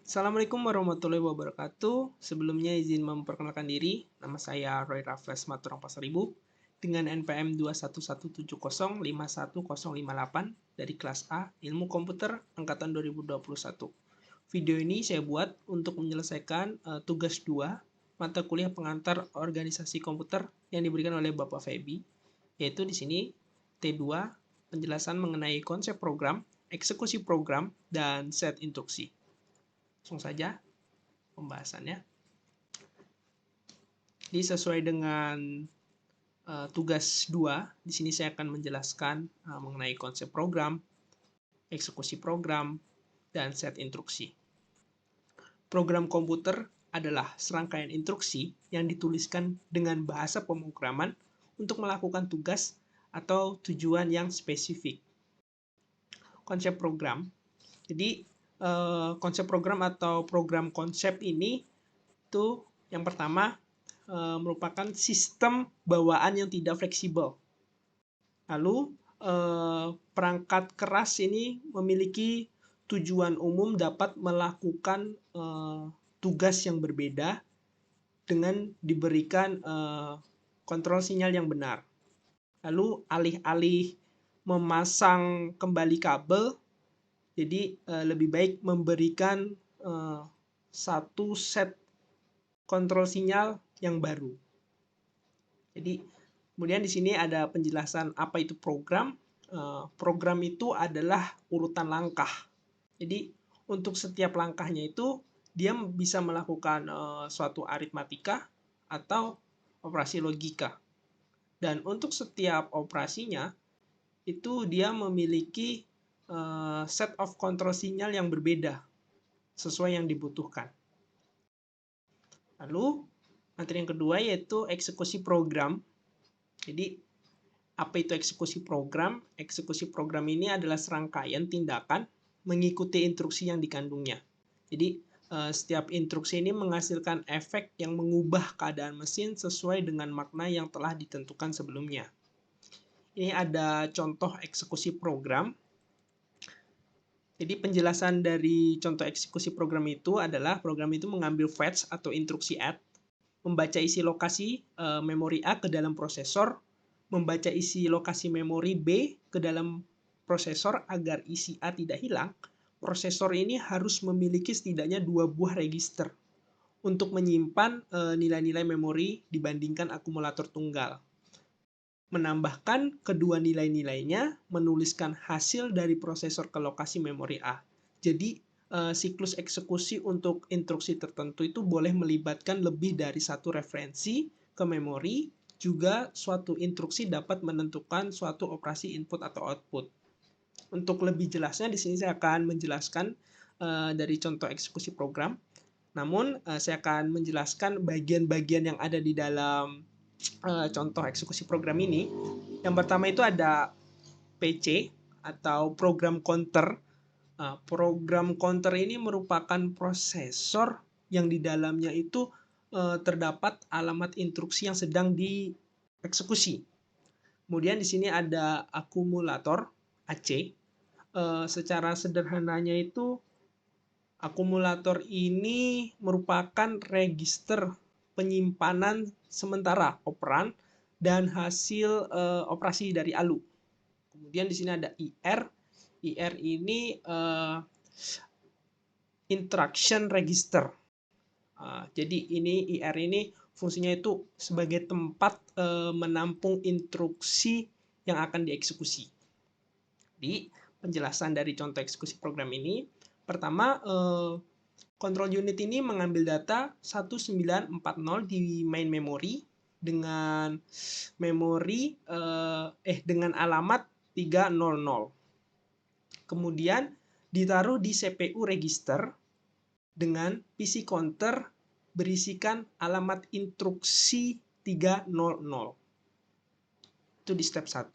Assalamualaikum warahmatullahi wabarakatuh. Sebelumnya izin memperkenalkan diri. Nama saya Roy Raffles Maturang Pasaribu dengan NPM 211705108 dari kelas A Ilmu Komputer angkatan 2021. Video ini saya buat untuk menyelesaikan tugas 2 mata kuliah pengantar organisasi komputer yang diberikan oleh Bapak Febi, yaitu di sini T2 penjelasan mengenai konsep program, eksekusi program, dan set instruksi. Langsung saja pembahasannya. Jadi sesuai dengan tugas 2, di sini saya akan menjelaskan mengenai konsep program, eksekusi program, dan set instruksi. Program komputer adalah serangkaian instruksi yang dituliskan dengan bahasa pemrograman untuk melakukan tugas atau tujuan yang spesifik. Konsep program. Jadi konsep program atau program konsep ini itu yang pertama merupakan sistem bawaan yang tidak fleksibel. Lalu perangkat keras ini memiliki tujuan umum dapat melakukan tugas yang berbeda dengan diberikan kontrol sinyal yang benar. Lalu alih-alih memasang kembali kabel, jadi lebih baik memberikan satu set kontrol sinyal yang baru. Jadi kemudian di sini ada penjelasan apa itu program. Program itu adalah urutan langkah. Jadi untuk setiap langkahnya itu dia bisa melakukan suatu aritmatika atau operasi logika. Dan untuk setiap operasinya itu dia memiliki set of control sinyal yang berbeda sesuai yang dibutuhkan. Lalu materi yang kedua yaitu eksekusi program. Jadi apa itu eksekusi program? Eksekusi program ini adalah serangkaian tindakan mengikuti instruksi yang dikandungnya. Jadi setiap instruksi ini menghasilkan efek yang mengubah keadaan mesin sesuai dengan makna yang telah ditentukan sebelumnya. Ini ada contoh eksekusi program. Jadi penjelasan dari contoh eksekusi program itu adalah program itu mengambil fetch atau instruksi add, membaca isi lokasi memori A ke dalam prosesor, membaca isi lokasi memori B ke dalam prosesor agar isi A tidak hilang. Prosesor ini harus memiliki setidaknya 2 buah register untuk menyimpan nilai-nilai memori dibandingkan akumulator tunggal. Menambahkan kedua nilai-nilainya, menuliskan hasil dari prosesor ke lokasi memori A. Jadi siklus eksekusi untuk instruksi tertentu itu boleh melibatkan lebih dari satu referensi ke memori, juga suatu instruksi dapat menentukan suatu operasi input atau output. Untuk lebih jelasnya di sini saya akan menjelaskan dari contoh eksekusi program. Namun saya akan menjelaskan bagian-bagian yang ada di dalam contoh eksekusi program ini. Yang pertama itu ada PC atau program counter. Program counter ini merupakan prosesor yang di dalamnya itu terdapat alamat instruksi yang sedang dieksekusi. Kemudian di sini ada akumulator AC. Secara sederhananya itu akumulator ini merupakan register penyimpanan sementara operan dan hasil operasi dari ALU. Kemudian di sini ada IR. IR ini instruction register. Jadi ini IR ini fungsinya itu sebagai tempat menampung instruksi yang akan dieksekusi. Di penjelasan dari contoh eksekusi program ini, pertama control unit ini mengambil data 1940 di main memory dengan memori dengan alamat 300. Kemudian ditaruh di CPU register dengan PC counter berisikan alamat instruksi 300. Itu di step 1.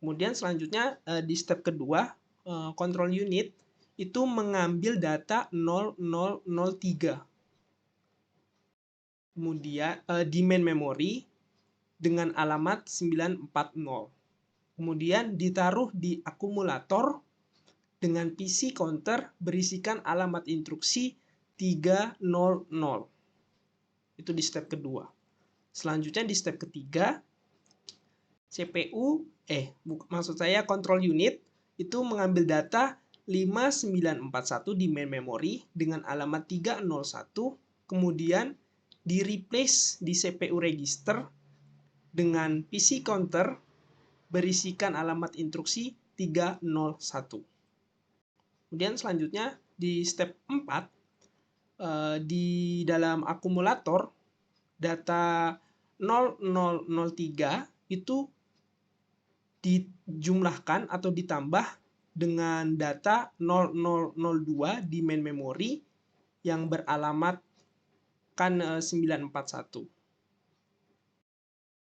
Kemudian selanjutnya di step kedua, control unit itu mengambil data 0003. Kemudian di main memory dengan alamat 940. Kemudian ditaruh di akumulator dengan PC counter berisikan alamat instruksi 300. Itu di step kedua. Selanjutnya di step ketiga, maksud saya control unit itu mengambil data 5941 di main memory dengan alamat 301, kemudian di replace di CPU register dengan PC counter berisikan alamat instruksi 301. Kemudian selanjutnya di step 4, di dalam akumulator data 0003 itu dijumlahkan atau ditambah dengan data 0002 di main memory yang beralamatkan 941.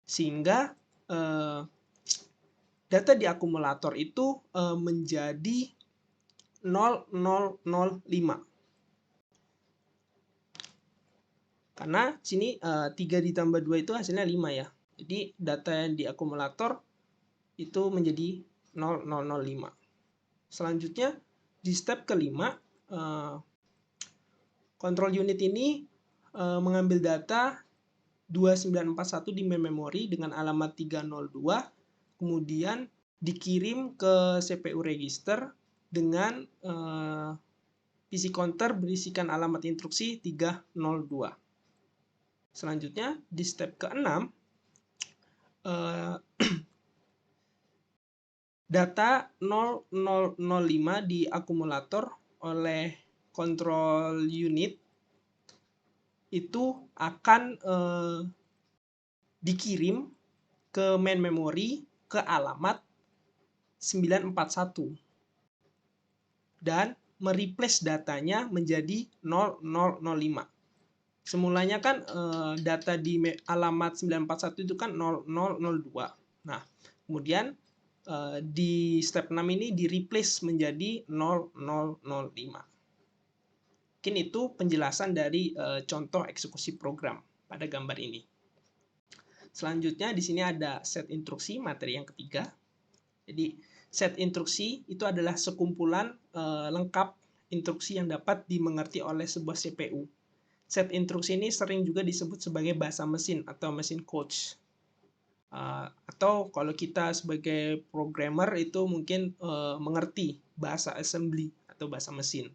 Sehingga data di akumulator itu menjadi 0005. Karena sini 3 ditambah 2 itu hasilnya 5 ya. Jadi data yang di akumulator itu menjadi 0005. Selanjutnya di step kelima, control unit ini mengambil data 2941 di main memory dengan alamat 302, kemudian dikirim ke CPU register dengan PC counter berisikan alamat instruksi 302. Selanjutnya di step ke-6, data 0005 di akumulator oleh control unit itu akan dikirim ke main memory ke alamat 941 dan mereplace datanya menjadi 0005. Semulanya kan data di alamat 941 itu kan 0002. Nah, kemudian di step 6 ini di replace menjadi 0005. Mungkin itu penjelasan dari contoh eksekusi program pada gambar ini. Selanjutnya di sini ada set instruksi, materi yang ketiga. Jadi set instruksi itu adalah sekumpulan lengkap instruksi yang dapat dimengerti oleh sebuah CPU. Set instruksi ini sering juga disebut sebagai bahasa mesin atau mesin codes. Atau kalau kita sebagai programmer itu mungkin mengerti bahasa assembly atau bahasa mesin.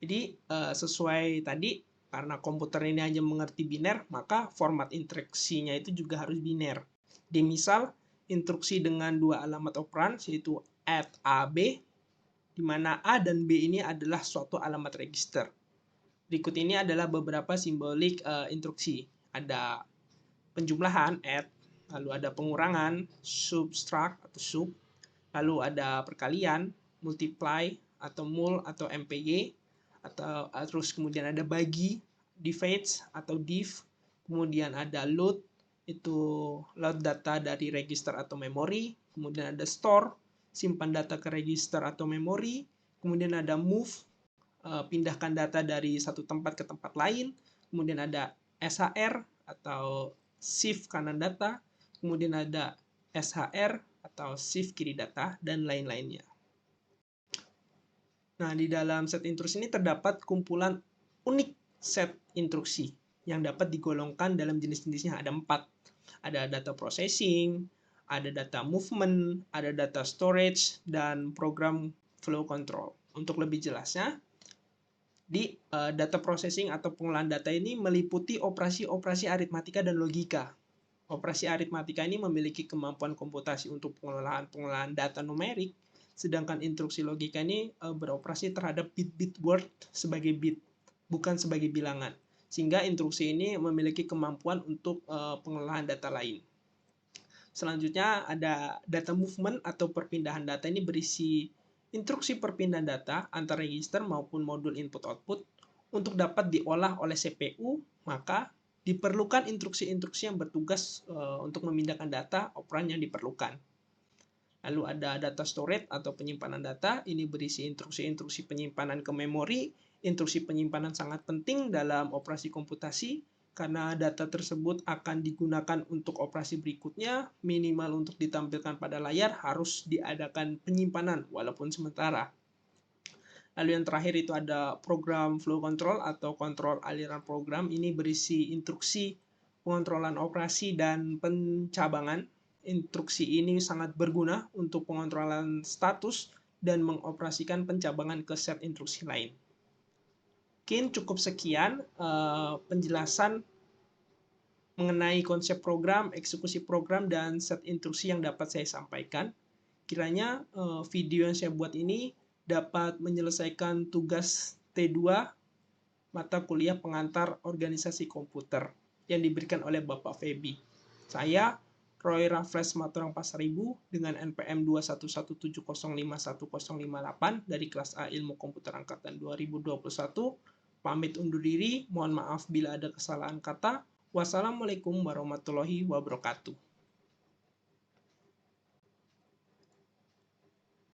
Jadi sesuai tadi, karena komputer ini hanya mengerti biner, maka format instruksinya itu juga harus biner. Di misal, instruksi dengan dua alamat operan, yaitu add AB, di mana A dan B ini adalah suatu alamat register. Berikut ini adalah beberapa simbolik instruksi. Ada penjumlahan, add, lalu ada pengurangan, subtract atau sub, lalu ada perkalian, multiply atau mul atau mpy, atau terus kemudian ada bagi, divide atau div, kemudian ada load, itu load data dari register atau memori, kemudian ada store, simpan data ke register atau memori, kemudian ada move, pindahkan data dari satu tempat ke tempat lain, kemudian ada SHR atau shift kanan data, kemudian ada SHR atau shift kiri data, dan lain-lainnya. Nah, di dalam set instruksi ini terdapat kumpulan unik set instruksi yang dapat digolongkan dalam jenis-jenisnya. Ada 4. Ada data processing, ada data movement, ada data storage, dan program flow control. Untuk lebih jelasnya, di data processing atau pengolahan data ini meliputi operasi-operasi aritmatika dan logika. Operasi aritmatika ini memiliki kemampuan komputasi untuk pengolahan data numerik, sedangkan instruksi logika ini beroperasi terhadap bit-bit word sebagai bit, bukan sebagai bilangan. Sehingga instruksi ini memiliki kemampuan untuk pengolahan data lain. Selanjutnya ada data movement atau perpindahan data, ini berisi instruksi perpindahan data antar register maupun modul input-output. Untuk dapat diolah oleh CPU, maka diperlukan instruksi-instruksi yang bertugas untuk memindahkan data operan yang diperlukan. Lalu ada data storage atau penyimpanan data, ini berisi instruksi-instruksi penyimpanan ke memori. Instruksi penyimpanan sangat penting dalam operasi komputasi, karena data tersebut akan digunakan untuk operasi berikutnya, minimal untuk ditampilkan pada layar harus diadakan penyimpanan walaupun sementara. Lalu yang terakhir itu ada program flow control atau kontrol aliran program. Ini berisi instruksi pengontrolan operasi dan pencabangan. Instruksi ini sangat berguna untuk pengontrolan status dan mengoperasikan pencabangan ke set instruksi lain. Mungkin cukup sekian penjelasan mengenai konsep program, eksekusi program, dan set instruksi yang dapat saya sampaikan. Kiranya video yang saya buat ini dapat menyelesaikan tugas T2 mata kuliah pengantar organisasi komputer yang diberikan oleh Bapak Febi. Saya, Roy Raffles Maturang Pasaribu dengan NPM 21170511058 dari kelas A Ilmu Komputer Angkatan 2021. Pamit undur diri, mohon maaf bila ada kesalahan kata. Wassalamualaikum warahmatullahi wabarakatuh.